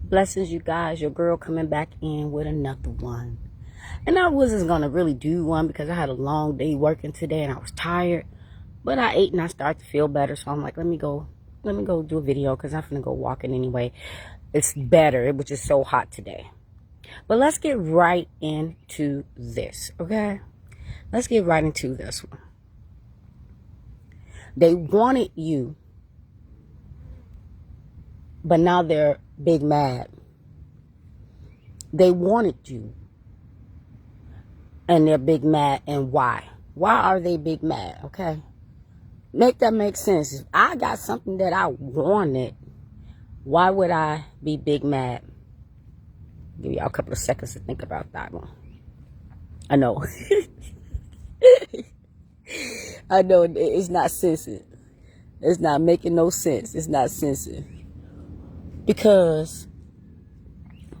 Blessings, you guys. Your girl coming back in with another one. And I wasn't going to really do one because I had a long day working today and I was tired. But I ate and I started to feel better. So I'm like, let me go do a video because I'm going to go walking anyway. It's better. It was just so hot today. But let's get right into this, okay? Let's get right into this one. They wanted you, but now they're big mad. They wanted you, and they're big mad. And why? Why are they big mad? Okay, make that make sense. If I got something that I wanted, why would I be big mad? Give y'all a couple of seconds to think about that one. I know. I know it's not sensitive. It's not making no sense. It's not sensitive. Because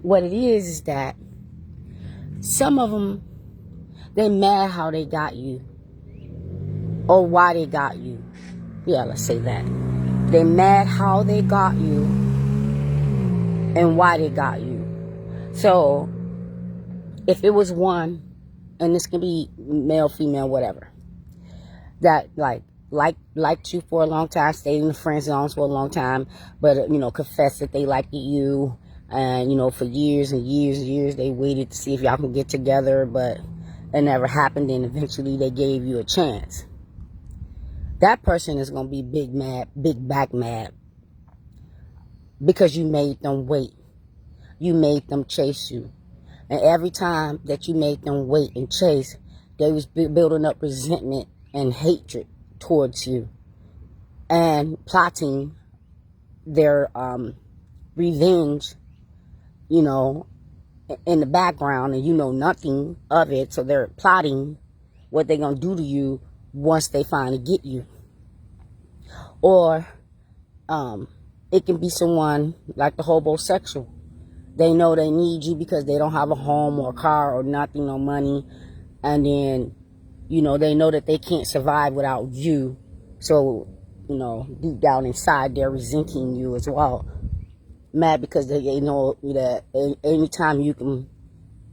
what it is that some of them, they mad how they got you. Or why they got you. Yeah, let's say that. They mad how they got you. And why they got you. So, if it was one, and this can be male, female, whatever, that liked you for a long time, stayed in the friend zones for a long time, but confessed that they liked you, and for years and years and years they waited to see if y'all can get together, but it never happened, and eventually they gave you a chance. That person is gonna be big back mad, because you made them wait. You made them chase you. And every time that you made them wait and chase, they was building up resentment and hatred towards you. And plotting their revenge, in the background. And you know nothing of it. So they're plotting what they're going to do to you once they finally get you. Or it can be someone like the homosexual. They know they need you because they don't have a home or a car or nothing, no money. And then, they know that they can't survive without you. So, deep down inside, they're resenting you as well. Mad because they know that anytime you can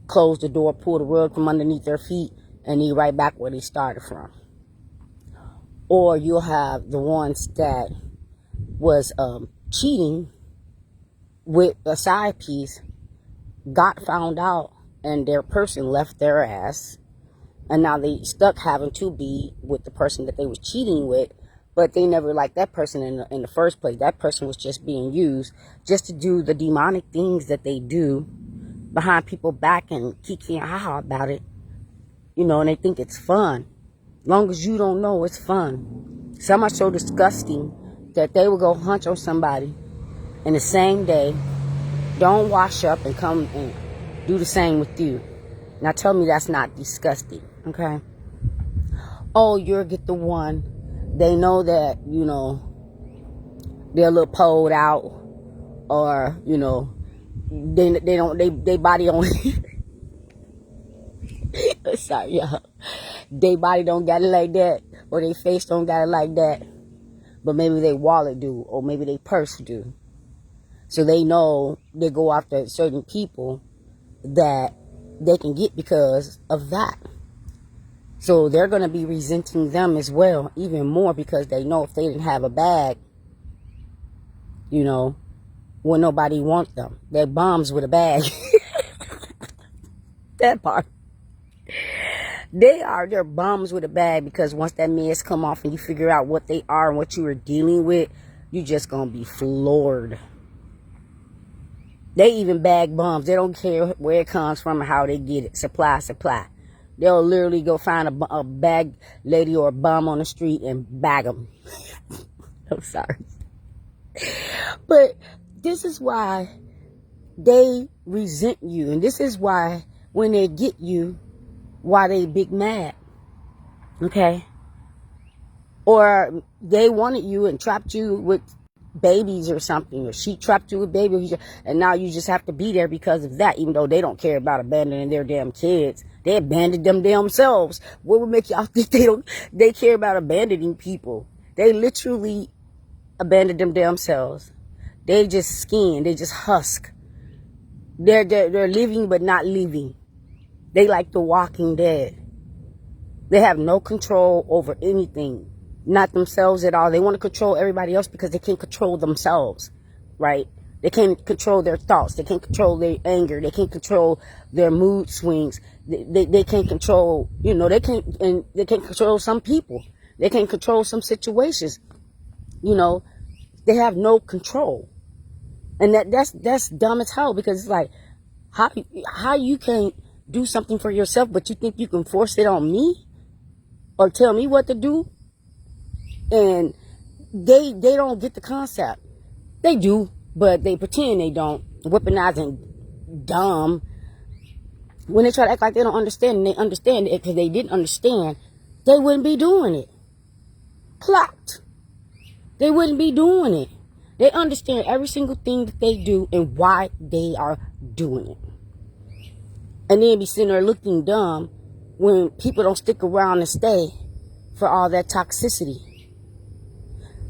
close the door, pull the rug from underneath their feet, and they're right back where they started from. Or you'll have the ones that was cheating with a side piece, got found out, and their person left their ass, and now they stuck having to be with the person that they was cheating with, but they never liked that person in the first place. That person was just being used just to do the demonic things that they do behind people's back and kiki and haha about it, and they think it's fun. Long as you don't know, it's fun. Some are so disgusting that they will go hunch on somebody in the same day, don't wash up and come and do the same with you. Now tell me that's not disgusting, okay? Oh, you'll get the one. They know that, they're a little pulled out, or, they body on. Sorry, y'all. They body don't got it like that, or they face don't got it like that, but maybe they wallet do, or maybe they purse do. So they know they go after certain people that they can get because of that. So they're going to be resenting them as well, even more, because they know if they didn't have a bag, will nobody want them. They're bums with a bag. That part. They're bums with a bag, because once that mask come off and you figure out what they are and what you were dealing with, you're just going to be floored. They even bag bums. They don't care where it comes from or how they get it. Supply. They'll literally go find a bag lady or a bum on the street and bag them. I'm sorry. But this is why they resent you. And this is why when they get you, why they big mad. Okay? Or they wanted you and trapped you with babies or something, or she trapped you with babies, and now you just have to be there because of that, even though they don't care about abandoning their damn kids. They abandoned them themselves. What would make y'all think they care about abandoning people? They literally abandoned them themselves. They just skin, they just husk. They're living but not living. They like the Walking Dead. They have no control over anything. Not themselves at all. They want to control everybody else because they can't control themselves, right? They can't control their thoughts. They can't control their anger. They can't control their mood swings. They can't control, they can't control some people. They can't control some situations. They have no control. And that's dumb as hell, because it's like, how you can't do something for yourself, but you think you can force it on me or tell me what to do? And they don't get the concept. They do, but they pretend they don't. Weaponizing dumb. When they try to act like they don't understand, and they understand it because they didn't understand, they wouldn't be doing it. Plot. They wouldn't be doing it. They understand every single thing that they do and why they are doing it. And then be sitting there looking dumb when people don't stick around and stay for all that toxicity.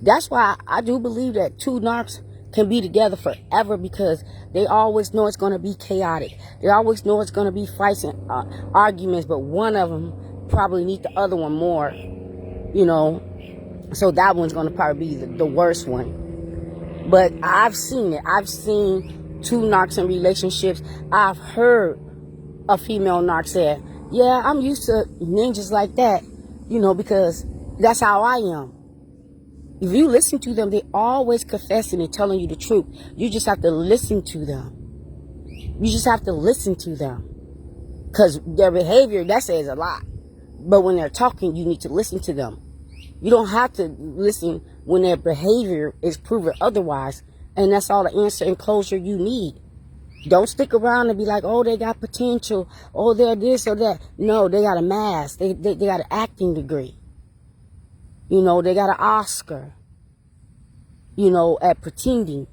That's why I do believe that two narcs can be together forever, because they always know it's going to be chaotic. They always know it's going to be fights and arguments, but one of them probably needs the other one more, So that one's going to probably be the worst one. But I've seen it. I've seen two narcs in relationships. I've heard a female narc say, yeah, I'm used to ninjas like that, because that's how I am. If you listen to them, they always confessing and telling you the truth. You just have to listen to them. You just have to listen to them. Because their behavior, that says a lot. But when they're talking, you need to listen to them. You don't have to listen when their behavior is proven otherwise. And that's all the answer and closure you need. Don't stick around and be like, oh, they got potential. Oh, they're this or that. No, they got a mask. They got an acting degree. They got an Oscar, at pretending.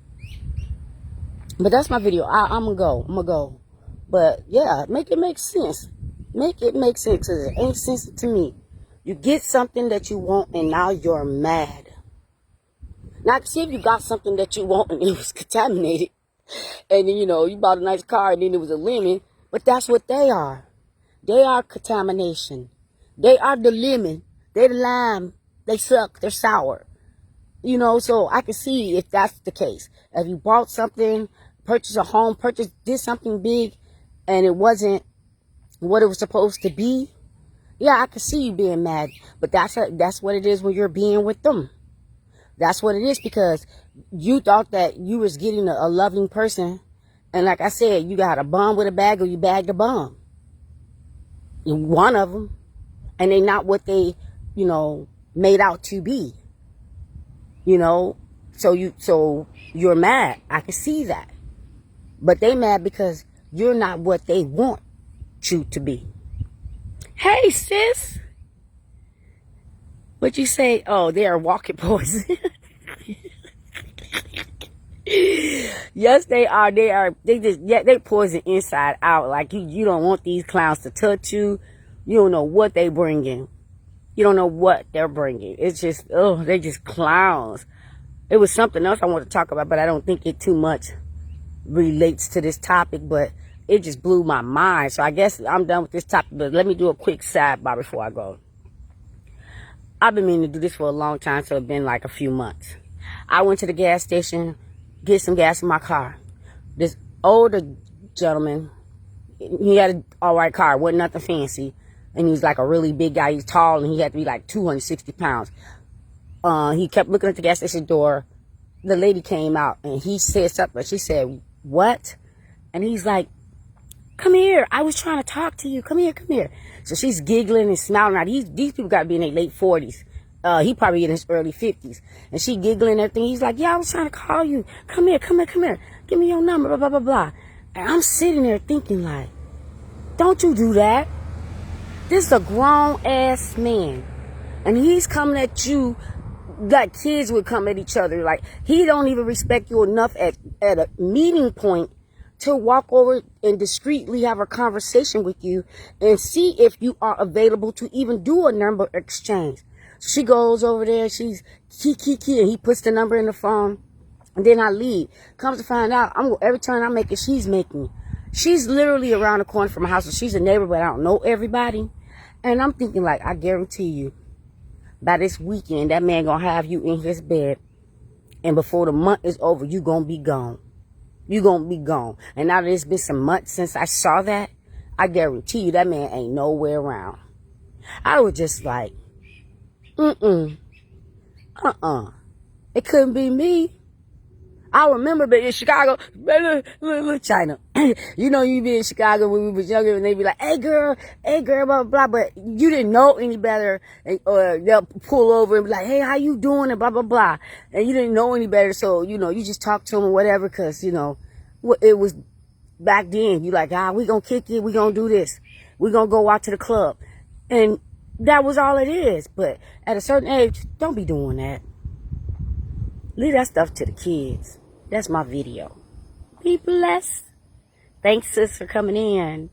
But that's my video. I'm going to go. But, yeah, make it make sense. Make it make sense, because it ain't sense to me. You get something that you want, and now you're mad. Now, see if you got something that you want, and it was contaminated. And then, you bought a nice car, and then it was a lemon. But that's what they are. They are contamination. They are the lemon. They're the lime. They suck. They're sour. So I can see if that's the case. If you bought something, purchased a home, did something big, and it wasn't what it was supposed to be, yeah, I can see you being mad. But that's what it is when you're being with them. That's what it is, because you thought that you was getting a loving person. And like I said, you got a bum with a bag, or you bagged a bum. One of them. And they not what they, made out to be. So you're mad. I can see that. But they mad because you're not what they want you to be. Hey, sis. What you say? Oh, they are walking poison. Yes, they are. They poison inside out. Like you don't want these clowns to touch you. You don't know what they bringing. You don't know what they're bringing. It's just, they're just clowns. It was something else I want to talk about, but I don't think it too much relates to this topic, but it just blew my mind. So I guess I'm done with this topic, but let me do a quick sidebar before I go. I've been meaning to do this for a long time, so it's been like a few months. I went to the gas station, get some gas in my car. This older gentleman, he had an all-right car, wasn't nothing fancy. And he was like a really big guy. He's tall, and he had to be like 260 pounds. He kept looking at the gas station door. The lady came out, and he said something. She said, what? And he's like, come here. I was trying to talk to you. Come here. So she's giggling and smiling. Now, these people got to be in their late 40s. He probably in his early 50s. And she giggling and everything. He's like, yeah, I was trying to call you. Come here. Give me your number, blah, blah, blah, blah. And I'm sitting there thinking like, don't you do that. This is a grown-ass man. And he's coming at you like kids would come at each other. Like, he don't even respect you enough at a meeting point to walk over and discreetly have a conversation with you and see if you are available to even do a number exchange. She goes over there, she's key, and he puts the number in the phone, and then I leave. Comes to find out, every turn I make it, she's making. She's literally around the corner from my house. So she's a neighbor, but I don't know everybody. And I'm thinking, like, I guarantee you, by this weekend, that man gonna have you in his bed. And before the month is over, you gonna be gone. You gonna be gone. And now that it's been some months since I saw that, I guarantee you that man ain't nowhere around. I was just like, it couldn't be me. I remember being in Chicago, look, China. You know, you be in Chicago when we was younger, and they be like, hey girl, blah, blah, blah. But you didn't know any better, or they'll pull over and be like, hey, how you doing, and blah, blah, blah. And you didn't know any better, so, you know, you just talk to them or whatever, because, you know, it was back then. You like, we gonna kick it, we gonna do this. We gonna go out to the club. And that was all it is. But at a certain age, don't be doing that. Leave that stuff to the kids. That's my video. Be blessed. Thanks, sis, for coming in.